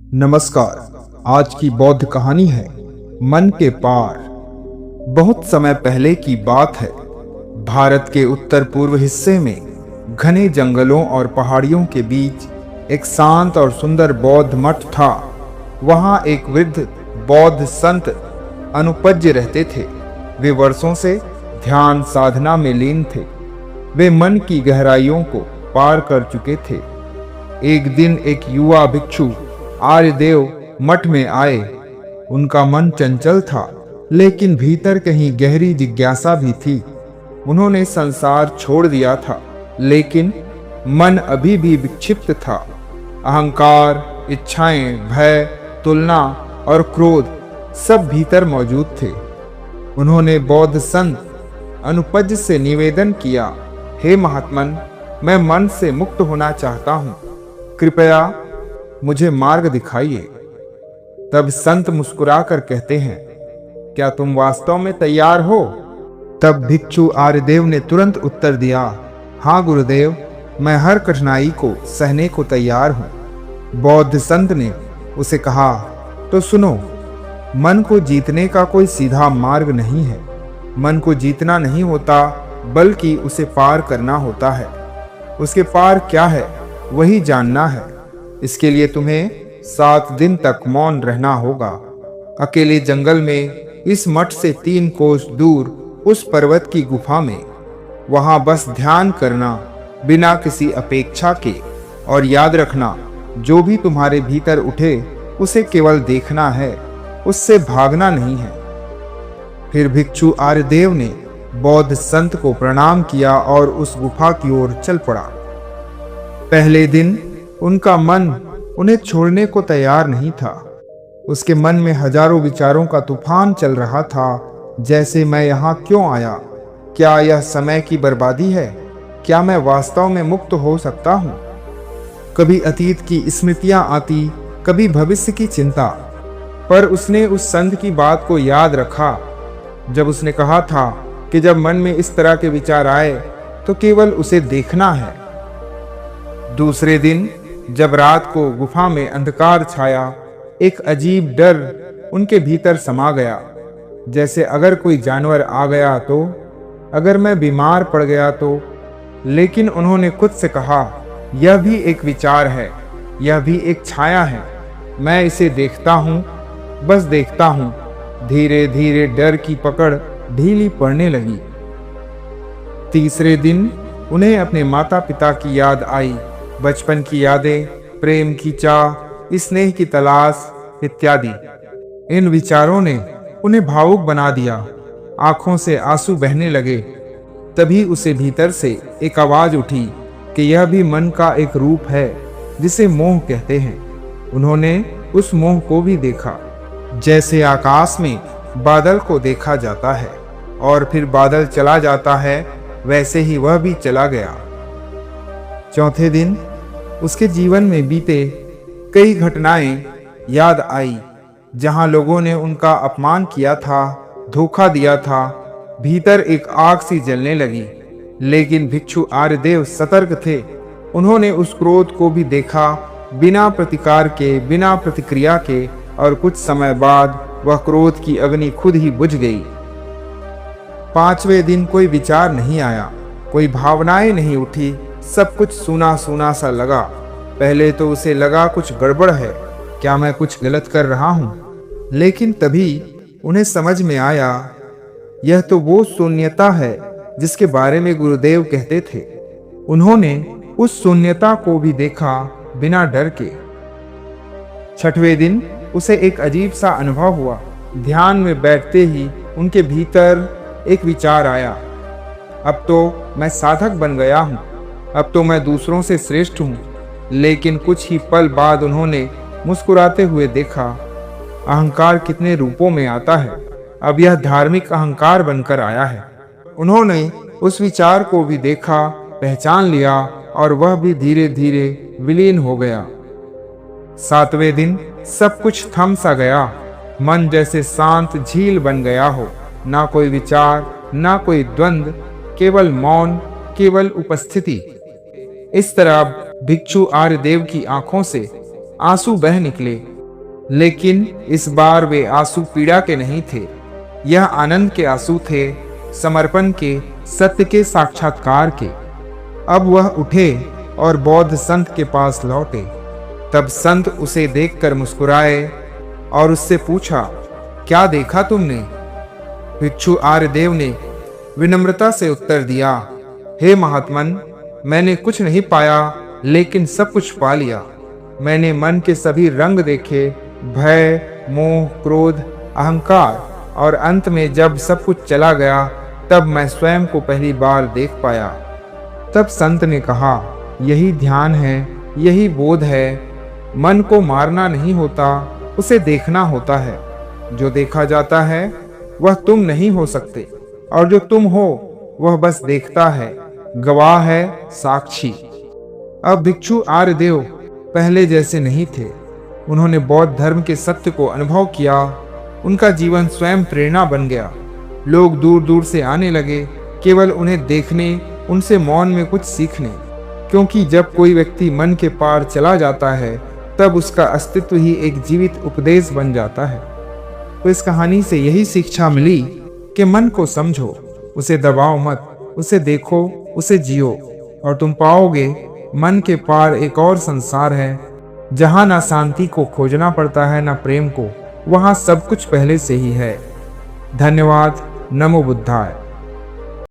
नमस्कार। आज की बौद्ध कहानी है मन के पार। बहुत समय पहले की बात है। भारत के उत्तर पूर्व हिस्से में घने जंगलों और पहाड़ियों के बीच एक शांत और सुंदर बौद्ध मठ था। वहाँ एक वृद्ध बौद्ध संत अनुपज्य रहते थे। वे वर्षों से ध्यान साधना में लीन थे। वे मन की गहराइयों को पार कर चुके थे। एक दिन एक युवा भिक्षु आर्यदेव मठ में आए। उनका मन चंचल था, लेकिन भीतर कहीं गहरी जिज्ञासा भी थी। उन्होंने संसार छोड़ दिया था, लेकिन मन अभी भी विक्षिप्त था। अहंकार, इच्छाएं, भय, तुलना और क्रोध सब भीतर मौजूद थे। उन्होंने बौद्ध संत अनुपज्य से निवेदन किया, हे महात्मन, मैं मन से मुक्त होना चाहता हूँ, कृपया मुझे मार्ग दिखाइए। तब संत मुस्कुराकर कहते हैं, क्या तुम वास्तव में तैयार हो? तब भिक्षु आर्यदेव ने तुरंत उत्तर दिया, हाँ गुरुदेव, मैं हर कठिनाई को सहने को तैयार हूँ। बौद्ध संत ने उसे कहा, तो सुनो, मन को जीतने का कोई सीधा मार्ग नहीं है। मन को जीतना नहीं होता, बल्कि उसे पार करना होता है। उसके पार क्या है, वही जानना है। इसके लिए तुम्हें 7 दिन तक मौन रहना होगा, अकेले जंगल में, इस मठ से 3 कोस दूर उस पर्वत की गुफा में। वहां बस ध्यान करना, बिना किसी अपेक्षा के। और याद रखना, जो भी तुम्हारे भीतर उठे उसे केवल देखना है, उससे भागना नहीं है। फिर भिक्षु आर्यदेव ने बौद्ध संत को प्रणाम किया और उस गुफा की ओर चल पड़ा। पहले दिन उनका मन उन्हें छोड़ने को तैयार नहीं था। उसके मन में हजारों विचारों का तूफान चल रहा था, जैसे मैं यहाँ क्यों आया? क्या यह समय की बर्बादी है? क्या मैं वास्तव में मुक्त हो सकता हूँ? कभी अतीत की स्मृतियां आती, कभी भविष्य की चिंता। पर उसने उस संत की बात को याद रखा, जब उसने कहा था कि जब मन में इस तरह के विचार आए तो केवल उसे देखना है। दूसरे दिन जब रात को गुफा में अंधकार छाया, एक अजीब डर उनके भीतर समा गया, जैसे अगर कोई जानवर आ गया तो, अगर मैं बीमार पड़ गया तो। लेकिन उन्होंने खुद से कहा, यह भी एक विचार है, यह भी एक छाया है, मैं इसे देखता हूँ, बस देखता हूँ। धीरे धीरे डर की पकड़ ढीली पड़ने लगी। तीसरे दिन उन्हें अपने माता पिता की याद आई, बचपन की यादें, प्रेम की चाह, स्नेह की तलाश इत्यादि। इन विचारों ने उन्हें भावुक बना दिया। आंखों से आंसू बहने लगे। तभी उसे भीतर से एक आवाज उठी कि यह भी मन का एक रूप है, जिसे मोह कहते हैं। उन्होंने उस मोह को भी देखा, जैसे आकाश में बादल को देखा जाता है और फिर बादल चला जाता है, वैसे ही वह भी चला गया। चौथे दिन उसके जीवन में बीते कई घटनाएं याद आई, जहां लोगों ने उनका अपमान किया था, धोखा दिया था। भीतर एक आग सी जलने लगी। लेकिन भिक्षु आर्यदेव सतर्क थे। उन्होंने उस क्रोध को भी देखा, बिना प्रतिकार के, बिना प्रतिक्रिया के, और कुछ समय बाद वह क्रोध की अग्नि खुद ही बुझ गई। 5वें दिन कोई विचार नहीं आया, कोई भावनाएं नहीं उठी। सब कुछ सूना सूना सा लगा। पहले तो उसे लगा कुछ गड़बड़ है, क्या मैं कुछ गलत कर रहा हूँ? लेकिन तभी उन्हें समझ में आया, यह तो वो शून्यता है जिसके बारे में गुरुदेव कहते थे। उन्होंने उस शून्यता को भी देखा, बिना डर के। 6वें दिन उसे एक अजीब सा अनुभव हुआ। ध्यान में बैठते ही उनके भीतर एक विचार आया, अब तो मैं साधक बन गया हूँ, अब तो मैं दूसरों से श्रेष्ठ हूँ। लेकिन कुछ ही पल बाद उन्होंने मुस्कुराते हुए देखा, अहंकार कितने रूपों में आता है। अब यह धार्मिक अहंकार बनकर आया है। उन्होंने उस विचार को भी देखा, पहचान लिया, और वह भी धीरे धीरे विलीन हो गया। 7वें दिन सब कुछ थम सा गया। मन जैसे शांत झील बन गया हो। ना कोई विचार, ना कोई द्वंद्व, केवल मौन, केवल उपस्थिति। इस तरह भिक्षु आर्यदेव की आंखों से आंसू बह निकले। लेकिन इस बार वे आंसू पीड़ा के नहीं थे, यह आनंद के आंसू थे, समर्पण के, सत्य के साक्षात्कार के। अब वह उठे और बौद्ध संत के पास लौटे। तब संत उसे देखकर मुस्कुराए और उससे पूछा, क्या देखा तुमने? भिक्षु आर्यदेव ने विनम्रता से उत्तर दिया, हे महात्मन, मैंने कुछ नहीं पाया, लेकिन सब कुछ पा लिया। मैंने मन के सभी रंग देखे, भय, मोह, क्रोध, अहंकार, और अंत में जब सब कुछ चला गया तब मैं स्वयं को पहली बार देख पाया। तब संत ने कहा, यही ध्यान है, यही बोध है। मन को मारना नहीं होता, उसे देखना होता है। जो देखा जाता है वह तुम नहीं हो सकते, और जो तुम हो वह बस देखता है, गवाह है, साक्षी। अब भिक्षु आर्यदेव पहले जैसे नहीं थे। उन्होंने बौद्ध धर्म के सत्य को अनुभव किया। उनका जीवन स्वयं प्रेरणा बन गया। लोग दूर दूर से आने लगे, केवल उन्हें देखने, उनसे मौन में कुछ सीखने। क्योंकि जब कोई व्यक्ति मन के पार चला जाता है तब उसका अस्तित्व ही एक जीवित उपदेश बन जाता है। तो इस कहानी से यही शिक्षा मिली कि मन को समझो, उसे दबाओ मत, उसे देखो, उसे जियो, और तुम पाओगे मन के पार एक और संसार है, जहाँ ना शांति को खोजना पड़ता है, ना प्रेम को। वहाँ सब कुछ पहले से ही है। धन्यवाद। नमो बुद्धाय।